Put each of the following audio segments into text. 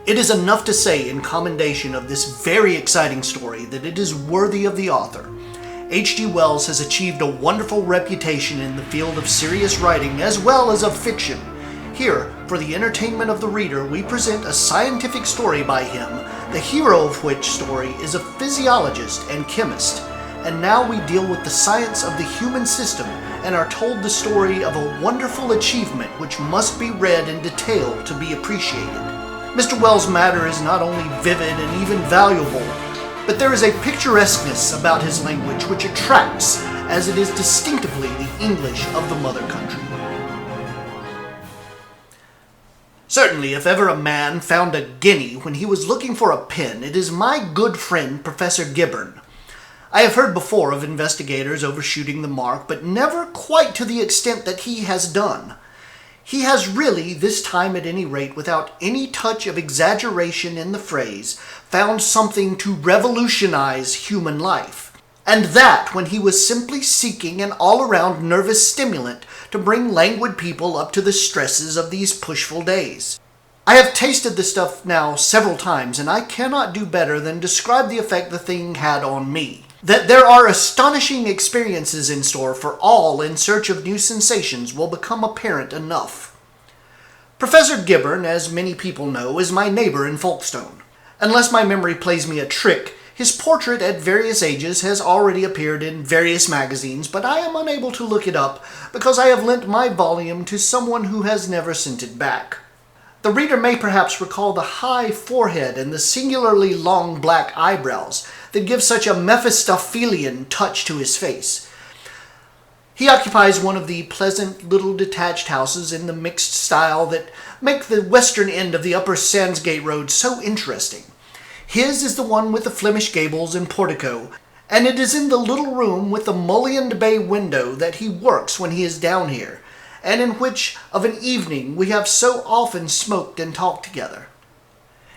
It is enough to say in commendation of this very exciting story that it is worthy of the author. H.G. Wells has achieved a wonderful reputation in the field of serious writing as well as of fiction. Here, for the entertainment of the reader, we present a scientific story by him, the hero of which story is a physiologist and chemist. And now we deal with the science of the human system and are told the story of a wonderful achievement which must be read in detail to be appreciated. Mr. Wells' matter is not only vivid and even valuable, but there is a picturesqueness about his language which attracts, as it is distinctively the English of the mother country. Certainly, if ever a man found a guinea when he was looking for a pen, it is my good friend Professor Gibbon. I have heard before of investigators overshooting the mark, but never quite to the extent that he has done. He has really, this time at any rate, without any touch of exaggeration in the phrase, found something to revolutionize human life. And that when he was simply seeking an all-around nervous stimulant to bring languid people up to the stresses of these pushful days. I have tasted the stuff now several times, and I cannot do better than describe the effect the thing had on me. That there are astonishing experiences in store for all in search of new sensations will become apparent enough. Professor Gibbon, as many people know, is my neighbor in Folkestone. Unless my memory plays me a trick, his portrait at various ages has already appeared in various magazines, but I am unable to look it up because I have lent my volume to someone who has never sent it back. The reader may perhaps recall the high forehead and the singularly long black eyebrows that give such a Mephistophelian touch to his face. He occupies one of the pleasant little detached houses in the mixed style that make the western end of the upper Sandsgate Road so interesting. His is the one with the Flemish gables and portico, and it is in the little room with the mullioned bay window that he works when he is down here, and in which of an evening we have so often smoked and talked together.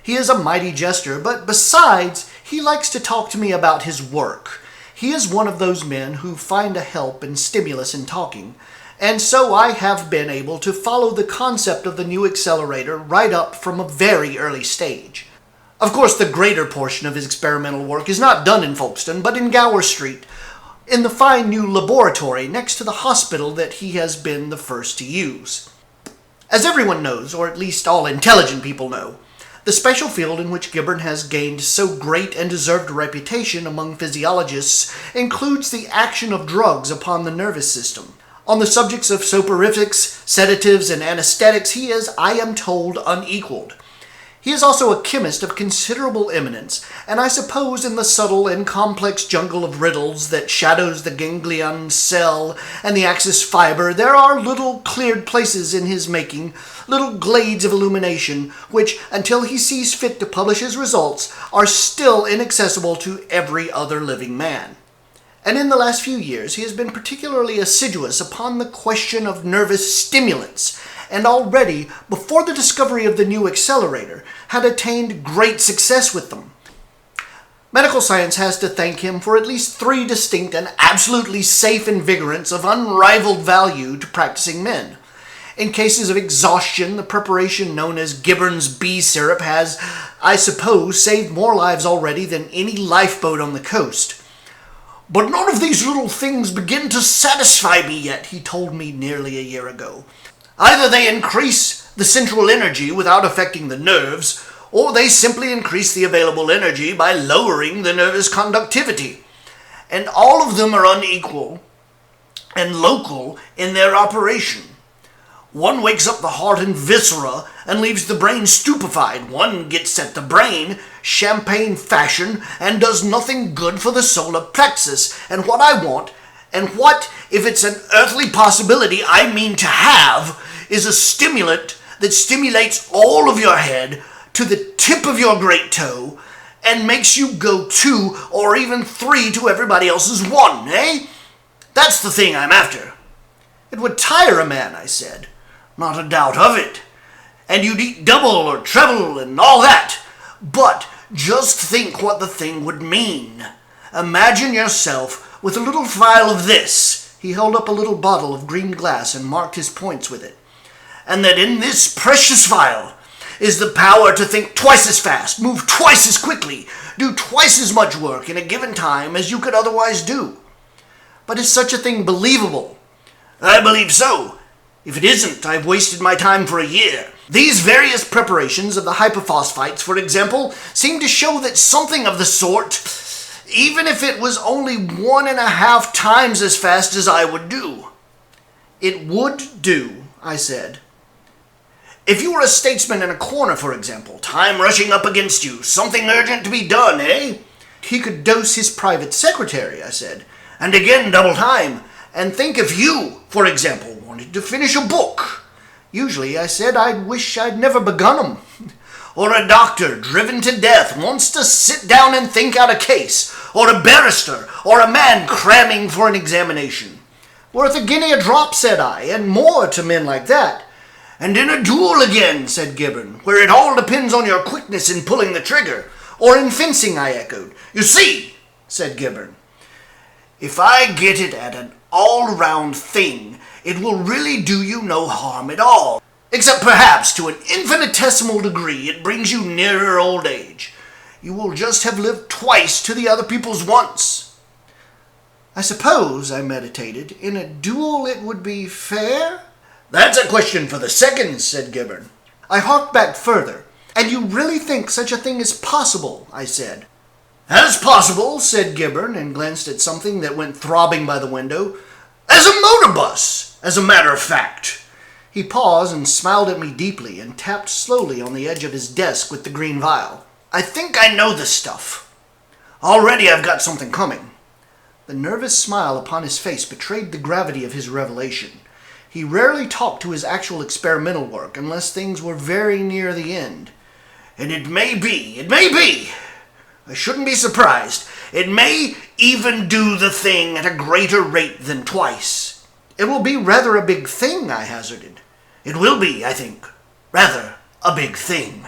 He is a mighty jester, but besides, he likes to talk to me about his work. He is one of those men who find a help and stimulus in talking, and so I have been able to follow the concept of the new Accelerator right up from a very early stage. Of course, the greater portion of his experimental work is not done in Folkestone, but in Gower Street, in the fine new laboratory next to the hospital that he has been the first to use. As everyone knows, or at least all intelligent people know, the special field in which Gibbon has gained so great and deserved a reputation among physiologists includes the action of drugs upon the nervous system. On the subjects of soporifics, sedatives, and anesthetics, he is, I am told, unequaled. He is also a chemist of considerable eminence, and I suppose in the subtle and complex jungle of riddles that shadows the ganglion cell and the axis fiber, there are little cleared places in his making, little glades of illumination, which, until he sees fit to publish his results, are still inaccessible to every other living man. And in the last few years he has been particularly assiduous upon the question of nervous stimulants, and already, before the discovery of the new Accelerator, had attained great success with them. Medical science has to thank him for at least 3 distinct and absolutely safe invigorants of unrivaled value to practicing men. In cases of exhaustion, the preparation known as Gibbon's bee syrup has, I suppose, saved more lives already than any lifeboat on the coast. "But none of these little things begin to satisfy me yet," he told me nearly a year ago. "Either they increase the central energy without affecting the nerves, or they simply increase the available energy by lowering the nervous conductivity. And all of them are unequal and local in their operation. One wakes up the heart and viscera and leaves the brain stupefied. One gets at the brain, champagne fashion, and does nothing good for the solar plexus. And what I want, and what, if it's an earthly possibility, I mean to have, is a stimulant that stimulates all of your head to the tip of your great toe and makes you go 2 or even 3 to everybody else's 1, eh? That's the thing I'm after." "It would tire a man," I said. "Not a doubt of it. And you'd eat double or treble and all that. But just think what the thing would mean. Imagine yourself with a little vial of this." He held up a little bottle of green glass and marked his points with it. "And that in this precious vial is the power to think twice as fast, move twice as quickly, do twice as much work in a given time as you could otherwise do. But is such a thing believable? I believe so. If it isn't, I've wasted my time for a year. These various preparations of the hypophosphites, for example, seem to show that something of the sort, even if it was only 1.5 times as fast as I would do. It would do, I said. If you were a statesman in a corner, for example, time rushing up against you, something urgent to be done, eh? He could dose his private secretary, I said, and again double time. And think if you, for example, wanted to finish a book. Usually, I said, I'd wish I'd never begun 'em. Or a doctor, driven to death, wants to sit down and think out a case. Or a barrister, or a man cramming for an examination. Worth a guinea a drop, said I, and more to men like that. And in a duel again, said Gibbon, where it all depends on your quickness in pulling the trigger. Or in fencing, I echoed. You see, said Gibbon, if I get it at an all-round thing, it will really do you no harm at all. Except perhaps to an infinitesimal degree it brings you nearer old age. You will just have lived twice to the other people's once. I suppose, I meditated, in a duel it would be fair? That's a question for the seconds, said Gibbon. I harked back further. And you really think such a thing is possible, I said. As possible, said Gibbon, and glanced at something that went throbbing by the window. As a motor bus, as a matter of fact. He paused and smiled at me deeply and tapped slowly on the edge of his desk with the green vial. I think I know this stuff. Already I've got something coming. The nervous smile upon his face betrayed the gravity of his revelation. He rarely talked to his actual experimental work unless things were very near the end. And it may be. I shouldn't be surprised. It may even do the thing at a greater rate than twice. It will be rather a big thing, I hazarded. It will be, I think, rather a big thing.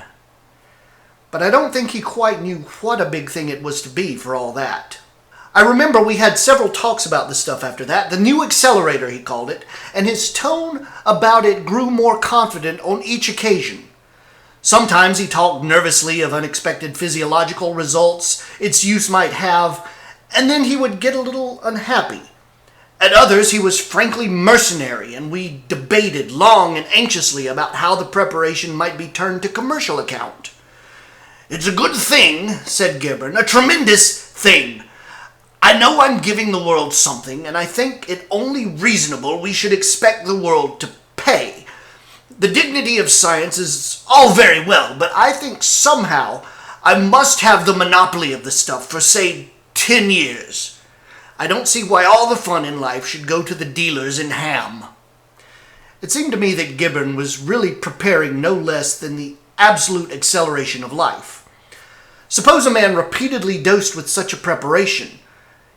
But I don't think he quite knew what a big thing it was to be for all that. I remember we had several talks about this stuff after that, the new Accelerator, he called it, and his tone about it grew more confident on each occasion. Sometimes he talked nervously of unexpected physiological results its use might have, and then he would get a little unhappy. At others, he was frankly mercenary, and we debated long and anxiously about how the preparation might be turned to commercial account. It's a good thing, said Gibbon, a tremendous thing. I know I'm giving the world something, and I think it only reasonable we should expect the world to pay. The dignity of science is all very well, but I think somehow I must have the monopoly of the stuff for, say, 10 years. I don't see why all the fun in life should go to the dealers in ham. It seemed to me that Gibbon was really preparing no less than the absolute acceleration of life. Suppose a man repeatedly dosed with such a preparation.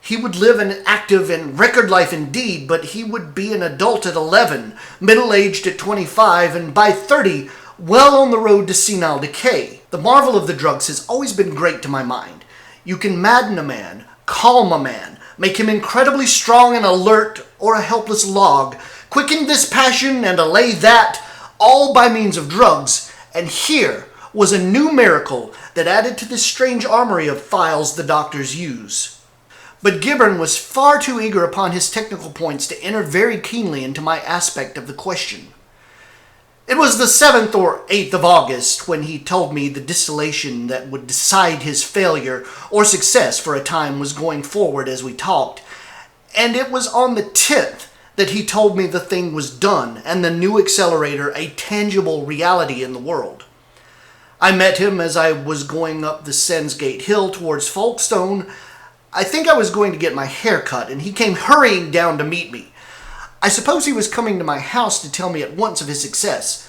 He would live an active and record life indeed, but he would be an adult at 11, middle-aged at 25, and by 30, well on the road to senile decay. The marvel of the drugs has always been great to my mind. You can madden a man, calm a man, make him incredibly strong and alert, or a helpless log, quicken this passion and allay that, all by means of drugs, and here was a new miracle that added to this strange armory of files the doctors use. But Gibbon was far too eager upon his technical points to enter very keenly into my aspect of the question. It was the 7th or 8th of August when he told me the distillation that would decide his failure or success for a time was going forward as we talked, and it was on the 10th that he told me the thing was done and the new Accelerator a tangible reality in the world. I met him as I was going up the Sensgate Hill towards Folkestone. I think I was going to get my hair cut, and he came hurrying down to meet me. I suppose he was coming to my house to tell me at once of his success.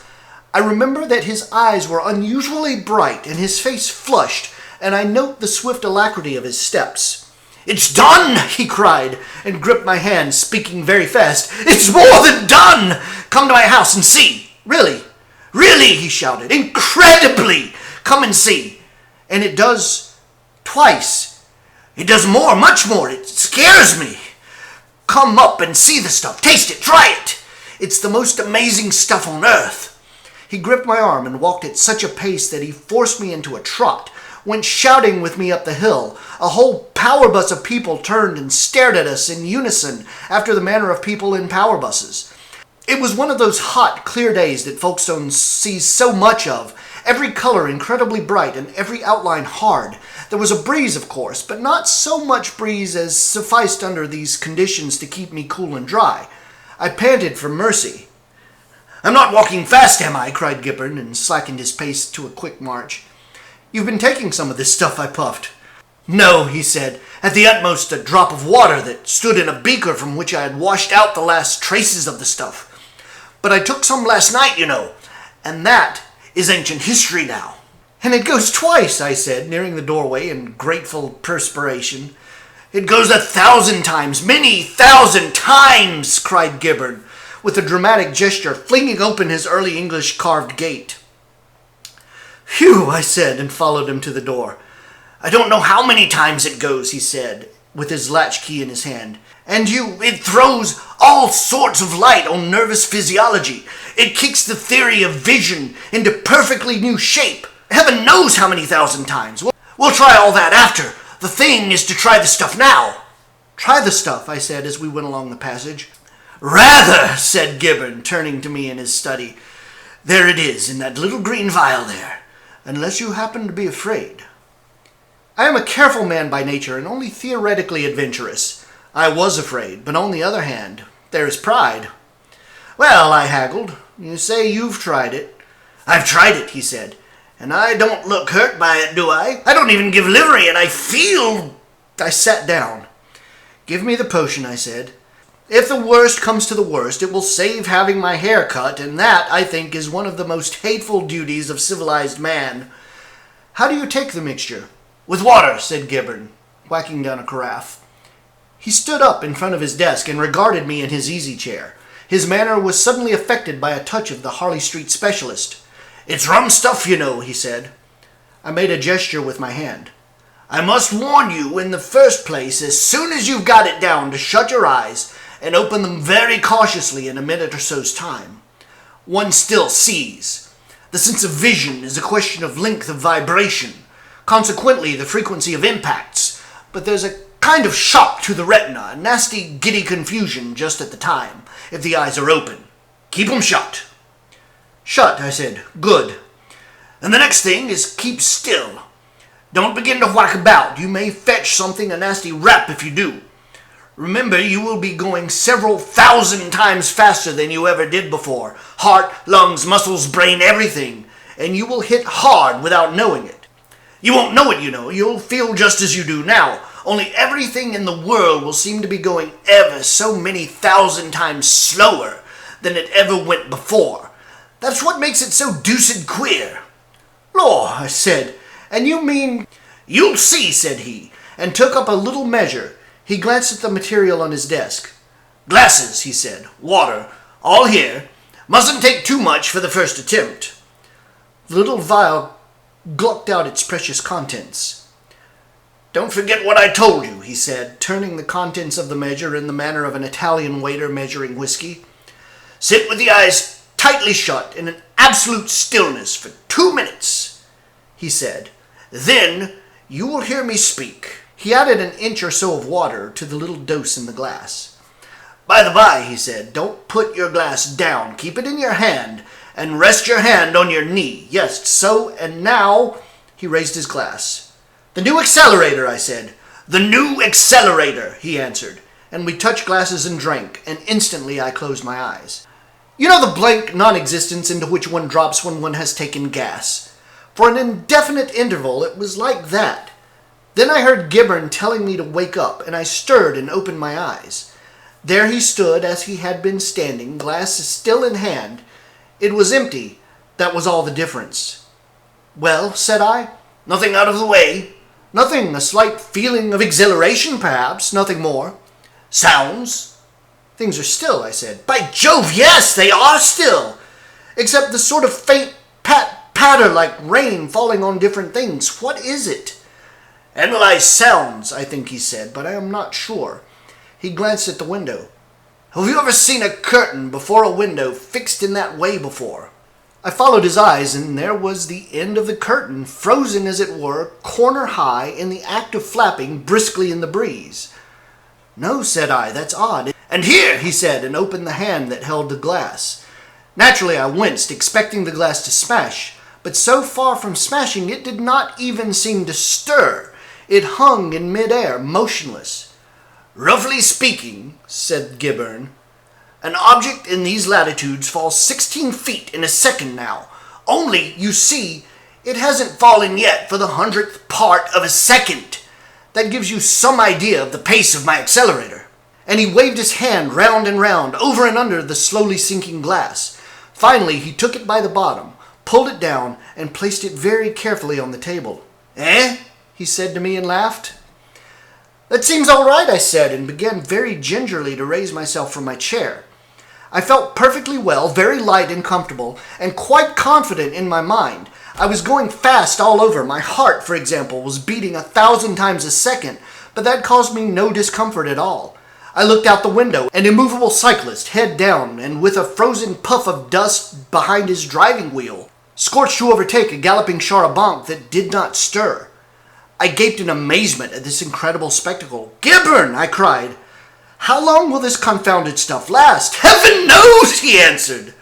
I remember that his eyes were unusually bright and his face flushed, and I note the swift alacrity of his steps. "It's done!" he cried, and gripped my hand, speaking very fast. "It's more than done! Come to my house and see! Really, really!" he shouted. "Incredibly! Come and see! And it does twice. It does more, much more. It scares me. Come up and see the stuff. Taste it. Try it. It's the most amazing stuff on earth." He gripped my arm and walked at such a pace that he forced me into a trot, went shouting with me up the hill. A whole power bus of people turned and stared at us in unison, after the manner of people in power buses. It was one of those hot, clear days that Folkestone sees so much of, every color incredibly bright and every outline hard. There was a breeze, of course, but not so much breeze as sufficed under these conditions to keep me cool and dry. I panted for mercy. "I'm not walking fast, am I?" cried Gibbon, and slackened his pace to a quick march. "You've been taking some of this stuff," I puffed. "No," he said, "at the utmost a drop of water that stood in a beaker from which I had washed out the last traces of the stuff. But I took some last night, you know, and that is ancient history now." "And it goes twice," I said, nearing the doorway in grateful perspiration. "It goes 1,000 times, many 1,000 times," cried Gibbon, with a dramatic gesture, flinging open his early English carved gate. "Phew," I said, and followed him to the door. "I don't know how many times it goes," he said, with his latchkey in his hand. "And it throws all sorts of light on nervous physiology. It kicks the theory of vision into perfectly new shape. Heaven knows how many 1,000 times. We'll try all that after. The thing is to try the stuff now." "Try the stuff," I said as we went along the passage. "Rather," said Gibbon, turning to me in his study. "There it is, in that little green vial there, unless you happen to be afraid." I am a careful man by nature and only theoretically adventurous. I was afraid, but on the other hand, there is pride. "Well," I haggled, "you say you've tried it." "I've tried it," he said, "and I don't look hurt by it, do I? I don't even give livery, and I feel—" I sat down. "Give me the potion," I said. "If the worst comes to the worst, it will save having my hair cut, and that, I think, is one of the most hateful duties of civilized man. How do you take the mixture?" "With water," said Gibbon, whacking down a carafe. He stood up in front of his desk and regarded me in his easy chair. His manner was suddenly affected by a touch of the Harley Street specialist. "It's rum stuff, you know," he said. I made a gesture with my hand. "I must warn you, in the first place, as soon as you've got it down, to shut your eyes and open them very cautiously in a minute or so's time. One still sees. The sense of vision is a question of length of vibration, consequently the frequency of impacts, but there's a kind of shock to the retina, a nasty giddy confusion just at the time, if the eyes are open. Keep 'em shut." "Shut," I said. "Good. And the next thing is keep still. Don't begin to whack about. You may fetch something a nasty rap if you do. Remember, you will be going several 1,000 times faster than you ever did before. Heart, lungs, muscles, brain, everything. And you will hit hard without knowing it. You won't know it, you know. You'll feel just as you do now. Only everything in the world will seem to be going ever so many 1,000 times slower than it ever went before. That's what makes it so deuced queer." "Lor," I said, "and you mean—" "You'll see," said he, and took up a little measure. He glanced at the material on his desk. "Glasses," he said. "Water. All here. Mustn't take too much for the first attempt." The little vial glucked out its precious contents. "Don't forget what I told you," he said, turning the contents of the measure in the manner of an Italian waiter measuring whiskey. "Sit with the eyes tightly shut in an absolute stillness for 2 minutes," he said. "Then you will hear me speak." He added an inch or so of water to the little dose in the glass. "By the by," he said, "don't put your glass down. Keep it in your hand, and rest your hand on your knee. Yes, so, and now—" He raised his glass. "The new Accelerator," I said. "The new Accelerator," he answered, and we touched glasses and drank, and instantly I closed my eyes. You know the blank non-existence into which one drops when one has taken gas? For an indefinite interval it was like that. Then I heard Gibbon telling me to wake up, and I stirred and opened my eyes. There he stood as he had been standing, glasses still in hand. It was empty. That was all the difference. "Well," said I. "Nothing out of the way?" "Nothing. A slight feeling of exhilaration, perhaps. Nothing more." "Sounds?" "Things are still," I said. "By Jove, yes, they are still. Except the sort of faint patter like rain falling on different things. What is it?" "Analyze sounds, I think he said, but I am not sure." He glanced at the window. "Have you ever seen a curtain before a window fixed in that way before?" I followed his eyes, and there was the end of the curtain, frozen as it were, corner high, in the act of flapping briskly in the breeze. "No," said I, "that's odd." "And here," he said, and opened the hand that held the glass. Naturally, I winced, expecting the glass to smash, but so far from smashing, it did not even seem to stir. It hung in mid-air, motionless. "Roughly speaking," said Gibberne, "an object in these latitudes falls 16 feet in a second now. Only, you see, it hasn't fallen yet for the 100th part of a second. That gives you some idea of the pace of my accelerator." And he waved his hand round and round, over and under the slowly sinking glass. Finally, he took it by the bottom, pulled it down, and placed it very carefully on the table. "Eh?" he said to me and laughed. "That seems all right," I said, and began very gingerly to raise myself from my chair. I felt perfectly well, very light and comfortable, and quite confident in my mind. I was going fast all over. My heart, for example, was beating 1,000 times a second, but that caused me no discomfort at all. I looked out the window, an immovable cyclist, head down, and with a frozen puff of dust behind his driving wheel, scorched to overtake a galloping char à banc that did not stir. I gaped in amazement at this incredible spectacle. "Gibberne!" I cried. "How long will this confounded stuff last?" "Heaven knows," he answered.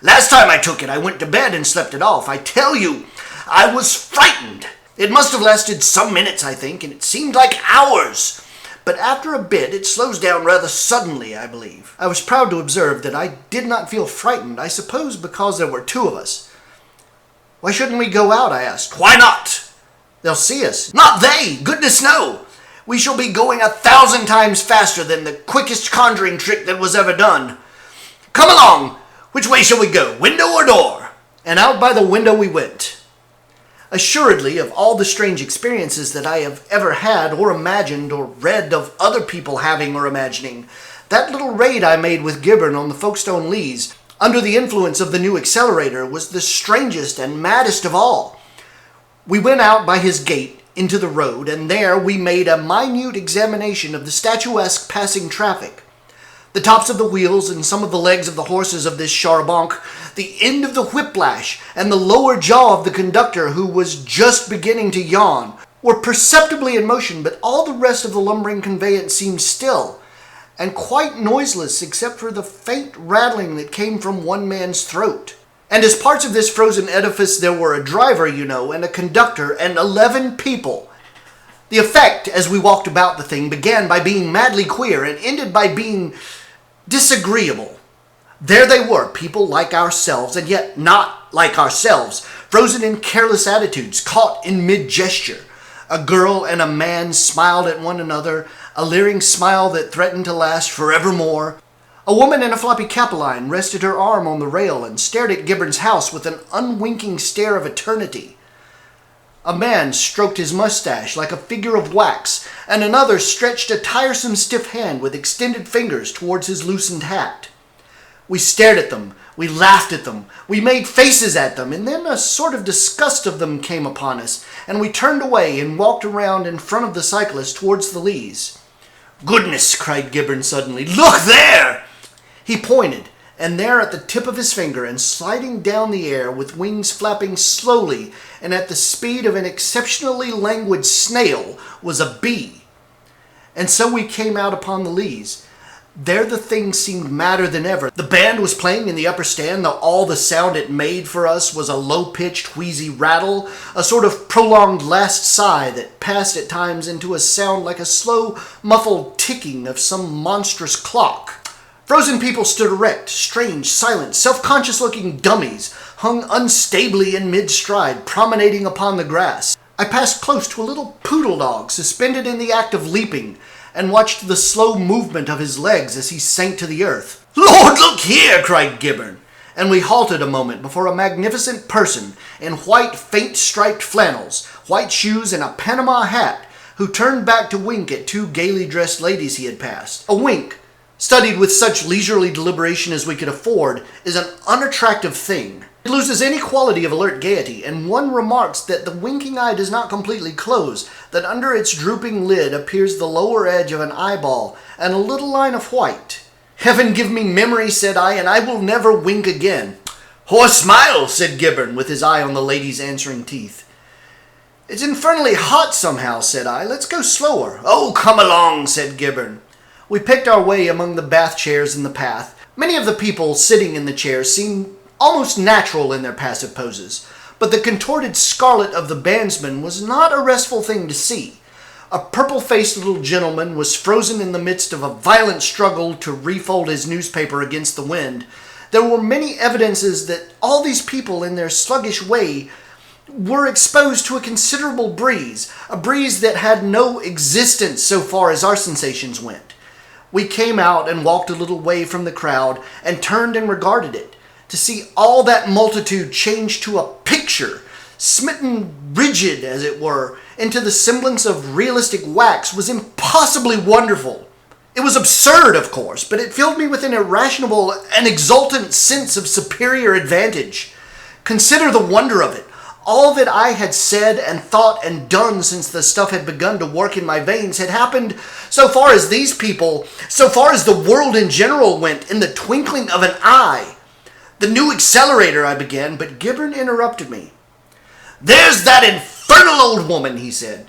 "Last time I took it, I went to bed and slept it off. I tell you, I was frightened. It must have lasted some minutes, I think, and it seemed like hours. But after a bit, it slows down rather suddenly, I believe." I was proud to observe that I did not feel frightened, I suppose because there were two of us. "Why shouldn't we go out?" I asked. "Why not?" "They'll see us." "Not they! Goodness, no! We shall be going 1,000 times faster than the quickest conjuring trick that was ever done. Come along! Which way shall we go, window or door?" And out by the window we went. Assuredly, of all the strange experiences that I have ever had or imagined or read of other people having or imagining, that little raid I made with Gibberne on the Folkestone Leas, under the influence of the new Accelerator, was the strangest and maddest of all. We went out by his gate into the road, and there we made a minute examination of the statuesque passing traffic. The tops of the wheels and some of the legs of the horses of this char à banc, the end of the whiplash, and the lower jaw of the conductor, who was just beginning to yawn, were perceptibly in motion, but all the rest of the lumbering conveyance seemed still, and quite noiseless except for the faint rattling that came from one man's throat. And as parts of this frozen edifice there were a driver, you know, and a conductor, and 11 people. The effect, as we walked about the thing, began by being madly queer, and ended by being disagreeable. There they were, people like ourselves, and yet not like ourselves, frozen in careless attitudes, caught in mid-gesture. A girl and a man smiled at one another, a leering smile that threatened to last forevermore. A woman in a floppy capeline rested her arm on the rail and stared at Gibberne's house with an unwinking stare of eternity. A man stroked his mustache like a figure of wax, and another stretched a tiresome stiff hand with extended fingers towards his loosened hat. We stared at them, we laughed at them, we made faces at them, and then a sort of disgust of them came upon us, and we turned away and walked around in front of the cyclist towards the Leas. "Goodness!" cried Gibberne suddenly. "Look there!" He pointed, and there at the tip of his finger and sliding down the air with wings flapping slowly and at the speed of an exceptionally languid snail was a bee. And so we came out upon the Leas. There the thing seemed madder than ever. The band was playing in the upper stand, though all the sound it made for us was a low-pitched, wheezy rattle, a sort of prolonged last sigh that passed at times into a sound like a slow, muffled ticking of some monstrous clock. Frozen people stood erect, strange, silent, self-conscious-looking dummies, hung unstably in mid-stride, promenading upon the grass. I passed close to a little poodle dog suspended in the act of leaping, and watched the slow movement of his legs as he sank to the earth. "Lord, look here!" cried Gibberne, and we halted a moment before a magnificent person in white, faint-striped flannels, white shoes, and a Panama hat, who turned back to wink at two gaily dressed ladies he had passed. A wink, studied with such leisurely deliberation as we could afford, is an unattractive thing. It loses any quality of alert gaiety, and one remarks that the winking eye does not completely close, that under its drooping lid appears the lower edge of an eyeball and a little line of white. "Heaven give me memory," said I, "and I will never wink again." "Horse smile," said Gibbon, with his eye on the lady's answering teeth. "It's infernally hot somehow," said I. "Let's go slower." "Oh, come along," said Gibbon. We picked our way among the bath chairs in the path. Many of the people sitting in the chairs seemed almost natural in their passive poses, but the contorted scarlet of the bandsman was not a restful thing to see. A purple-faced little gentleman was frozen in the midst of a violent struggle to refold his newspaper against the wind. There were many evidences that all these people, in their sluggish way, were exposed to a considerable breeze, a breeze that had no existence so far as our sensations went. We came out and walked a little way from the crowd and turned and regarded it. To see all that multitude change to a picture, smitten rigid, as it were, into the semblance of realistic wax, was impossibly wonderful. It was absurd, of course, but it filled me with an irrational and exultant sense of superior advantage. Consider the wonder of it. All that I had said and thought and done since the stuff had begun to work in my veins had happened, so far as these people, so far as the world in general went, in the twinkling of an eye. "The new Accelerator," I began, but Gibbon interrupted me. "There's that infernal old woman," he said.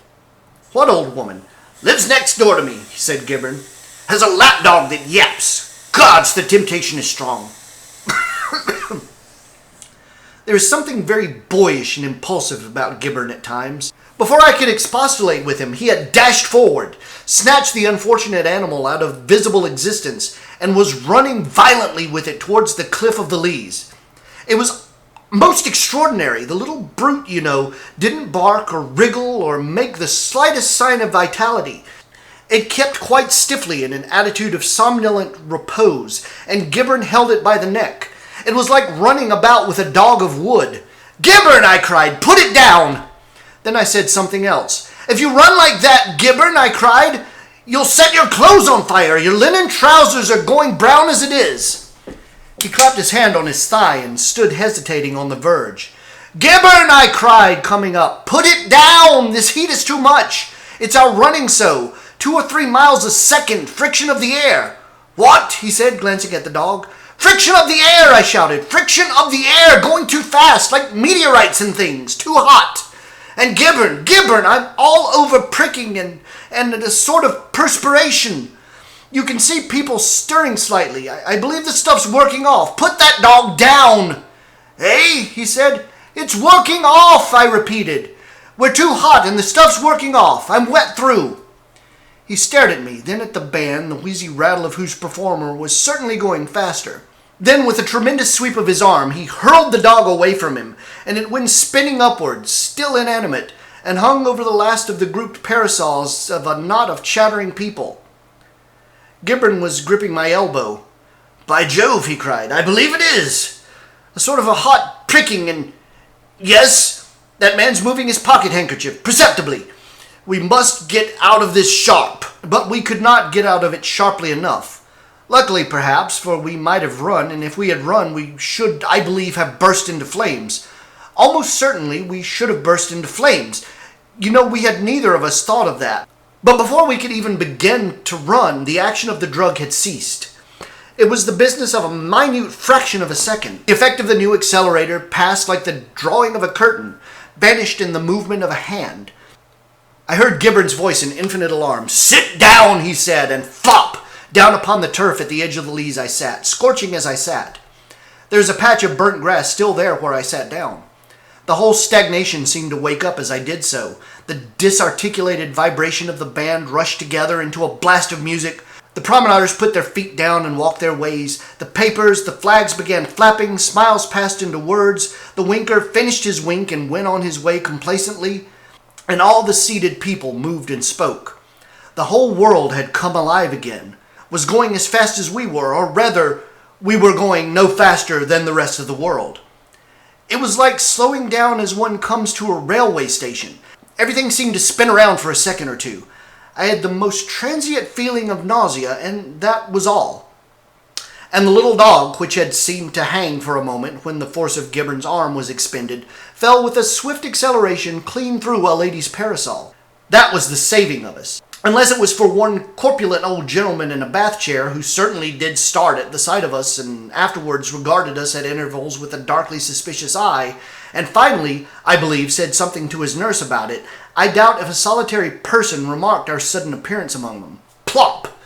"What old woman?" "Lives next door to me," said Gibbon. "Has a lapdog that yaps. Gods, the temptation is strong." There is something very boyish and impulsive about Gibbon at times. Before I could expostulate with him, he had dashed forward, snatched the unfortunate animal out of visible existence, and was running violently with it towards the cliff of the Leas. It was most extraordinary. The little brute, didn't bark or wriggle or make the slightest sign of vitality. It kept quite stiffly in an attitude of somnolent repose, and Gibbon held it by the neck. It was like running about with a dog of wood. "Gibbon," I cried, "put it down!" Then I said something else. "If you run like that, Gibbon," I cried, "you'll set your clothes on fire. Your linen trousers are going brown as it is." He clapped his hand on his thigh and stood hesitating on the verge. "Gibbon," I cried, coming up, "put it down. This heat is too much. It's our running so. 2 or 3 miles a second, friction of the air." "What?" he said, glancing at the dog. "Friction of the air," I shouted. "Friction of the air, going too fast, like meteorites and things, too hot. And Gibbon, I'm all over pricking and a sort of perspiration. You can see people stirring slightly. I believe the stuff's working off. Put that dog down." "Eh?" he said. "It's working off," I repeated. "We're too hot and the stuff's working off. I'm wet through." He stared at me, then at the band, the wheezy rattle of whose performer was certainly going faster. Then, with a tremendous sweep of his arm, he hurled the dog away from him, and it went spinning upwards, still inanimate, and hung over the last of the grouped parasols of a knot of chattering people. Gibbon was gripping my elbow. "By Jove," he cried, "I believe it is. A sort of a hot pricking and... Yes, that man's moving his pocket handkerchief, perceptibly. We must get out of this sharp." But we could not get out of it sharply enough. Luckily, perhaps, for we might have run, and if we had run, we should, I believe, have burst into flames. Almost certainly, we should have burst into flames. We had neither of us thought of that. But before we could even begin to run, the action of the drug had ceased. It was the business of a minute fraction of a second. The effect of the new Accelerator passed like the drawing of a curtain, vanished in the movement of a hand. I heard Gibbon's voice in infinite alarm. "Sit down," he said, and flop! Down upon the turf at the edge of the Leas I sat, scorching as I sat. There was a patch of burnt grass still there where I sat down. The whole stagnation seemed to wake up as I did so. The disarticulated vibration of the band rushed together into a blast of music. The promenaders put their feet down and walked their ways. The papers, the flags began flapping, smiles passed into words. The winker finished his wink and went on his way complacently, and all the seated people moved and spoke. The whole world had come alive again, was going as fast as we were, or rather, we were going no faster than the rest of the world. It was like slowing down as one comes to a railway station. Everything seemed to spin around for a second or two. I had the most transient feeling of nausea, and that was all. And the little dog, which had seemed to hang for a moment when the force of Gibbon's arm was expended, fell with a swift acceleration clean through a lady's parasol. That was the saving of us. Unless it was for one corpulent old gentleman in a bath chair who certainly did start at the sight of us and afterwards regarded us at intervals with a darkly suspicious eye, and finally, I believe, said something to his nurse about it, I doubt if a solitary person remarked our sudden appearance among them. Plop!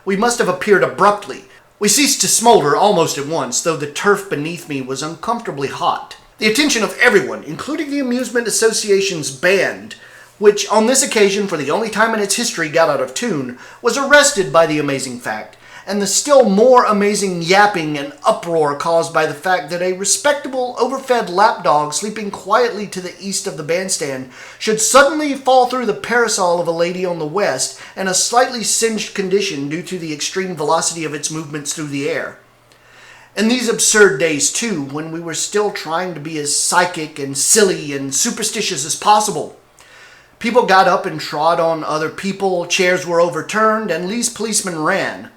We must have appeared abruptly. We ceased to smolder almost at once, though the turf beneath me was uncomfortably hot. The attention of everyone, including the Amusement Association's band, which on this occasion, for the only time in its history, got out of tune, was arrested by the amazing fact, and the still more amazing yapping and uproar caused by the fact that a respectable, overfed lapdog sleeping quietly to the east of the bandstand should suddenly fall through the parasol of a lady on the west in a slightly singed condition due to the extreme velocity of its movements through the air. In these absurd days, too, when we were still trying to be as psychic and silly and superstitious as possible, people got up and trod on other people, chairs were overturned, and Lee's policemen ran.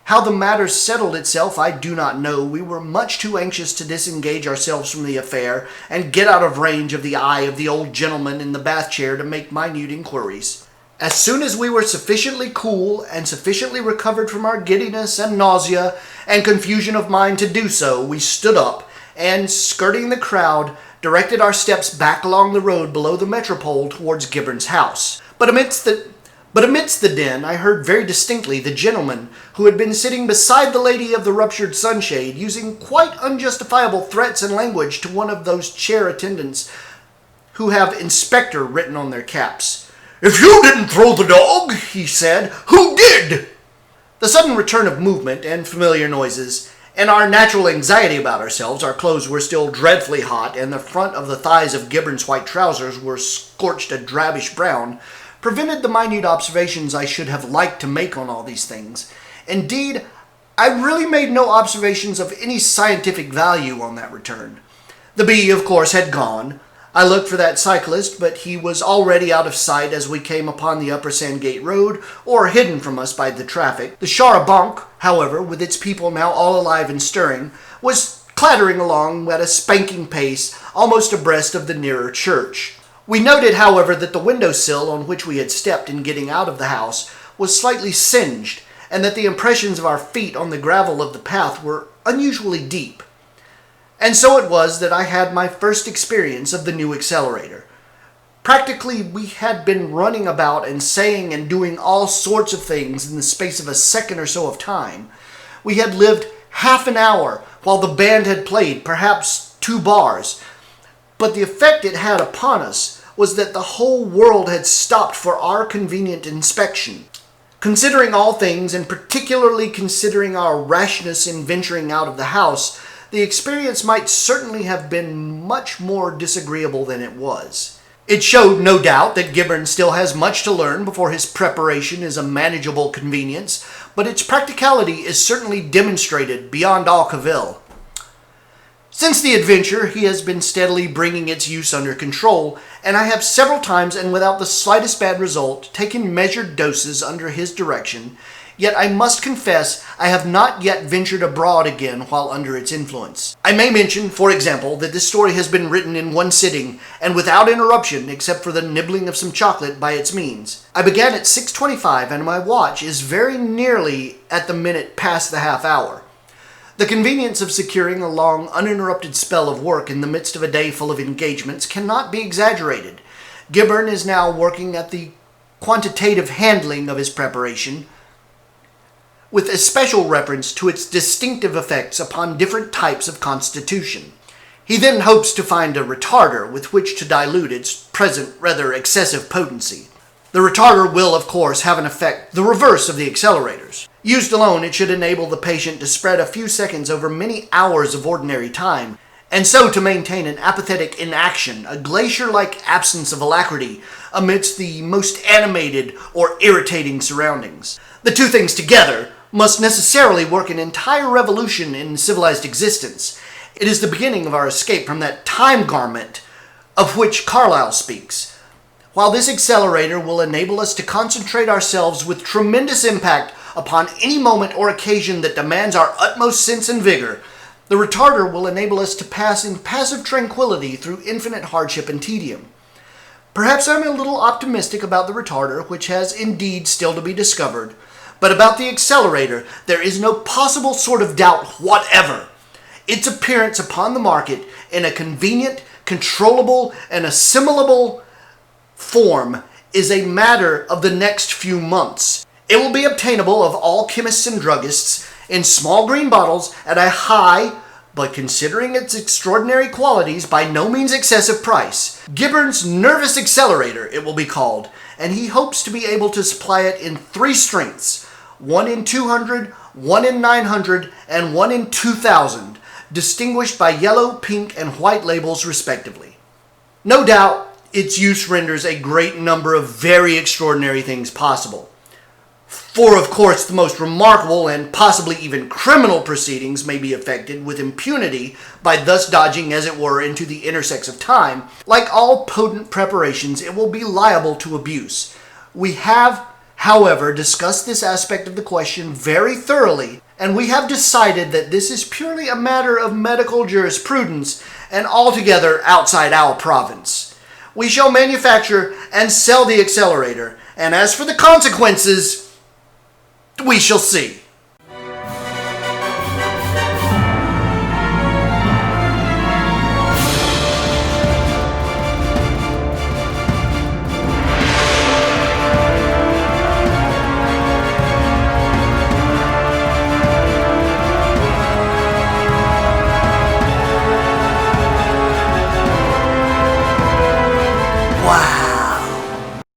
How the matter settled itself I do not know. We were much too anxious to disengage ourselves from the affair and get out of range of the eye of the old gentleman in the bath chair to make minute inquiries. As soon as we were sufficiently cool and sufficiently recovered from our giddiness and nausea and confusion of mind to do so, we stood up and, skirting the crowd, directed our steps back along the road below the metropole towards Gibbon's house. But amidst the din, I heard very distinctly the gentleman who had been sitting beside the lady of the ruptured sunshade using quite unjustifiable threats and language to one of those chair attendants who have inspector written on their caps. "If you didn't throw the dog," he said, "who did?" The sudden return of movement and familiar noises, and our natural anxiety about ourselves, our clothes were still dreadfully hot, and the front of the thighs of Gibbon's white trousers were scorched a drabbish brown, prevented the minute observations I should have liked to make on all these things. Indeed, I really made no observations of any scientific value on that return. The bee, of course, had gone. I looked for that cyclist, but he was already out of sight as we came upon the Upper Sandgate Road, or hidden from us by the traffic. The char a banc, however, with its people now all alive and stirring, was clattering along at a spanking pace, almost abreast of the nearer church. We noted, however, that the window-sill on which we had stepped in getting out of the house was slightly singed, and that the impressions of our feet on the gravel of the path were unusually deep. And so it was that I had my first experience of the new Accelerator. Practically, we had been running about and saying and doing all sorts of things in the space of a second or so of time. We had lived half an hour while the band had played, perhaps 2 bars. But the effect it had upon us was that the whole world had stopped for our convenient inspection. Considering all things, and particularly considering our rashness in venturing out of the house, the experience might certainly have been much more disagreeable than it was. It showed, no doubt, that Gibbon still has much to learn before his preparation is a manageable convenience, but its practicality is certainly demonstrated beyond all cavil. Since the adventure, he has been steadily bringing its use under control, and I have several times, and without the slightest bad result, taken measured doses under his direction. Yet I must confess I have not yet ventured abroad again while under its influence. I may mention, for example, that this story has been written in one sitting, and without interruption except for the nibbling of some chocolate by its means. I began at 6:25, and my watch is very nearly at the minute past the half hour. The convenience of securing a long, uninterrupted spell of work in the midst of a day full of engagements cannot be exaggerated. Gibbon is now working at the quantitative handling of his preparation, with especial reference to its distinctive effects upon different types of constitution. He then hopes to find a retarder with which to dilute its present rather excessive potency. The retarder will, of course, have an effect the reverse of the accelerators. Used alone, it should enable the patient to spread a few seconds over many hours of ordinary time, and so to maintain an apathetic inaction, a glacier-like absence of alacrity, amidst the most animated or irritating surroundings. The two things together must necessarily work an entire revolution in civilized existence. It is the beginning of our escape from that time garment of which Carlyle speaks. While this accelerator will enable us to concentrate ourselves with tremendous impact upon any moment or occasion that demands our utmost sense and vigor, the retarder will enable us to pass in passive tranquility through infinite hardship and tedium. Perhaps I'm a little optimistic about the retarder, which has indeed still to be discovered, but about the accelerator, there is no possible sort of doubt whatever. Its appearance upon the market in a convenient, controllable, and assimilable form is a matter of the next few months. It will be obtainable of all chemists and druggists in small green bottles at a high, but considering its extraordinary qualities, by no means excessive price. Gibbern's Nervous Accelerator, it will be called, and he hopes to be able to supply it in 3 strengths, 1 in 200, 1 in 900, and 1 in 2000, distinguished by yellow, pink, and white labels respectively. No doubt, its use renders a great number of very extraordinary things possible. For, of course, the most remarkable and possibly even criminal proceedings may be effected with impunity by thus dodging, as it were, into the intersects of time. Like all potent preparations, it will be liable to abuse. We have, however, discussed this aspect of the question very thoroughly, and we have decided that this is purely a matter of medical jurisprudence and altogether outside our province. We shall manufacture and sell the accelerator, and as for the consequences, we shall see.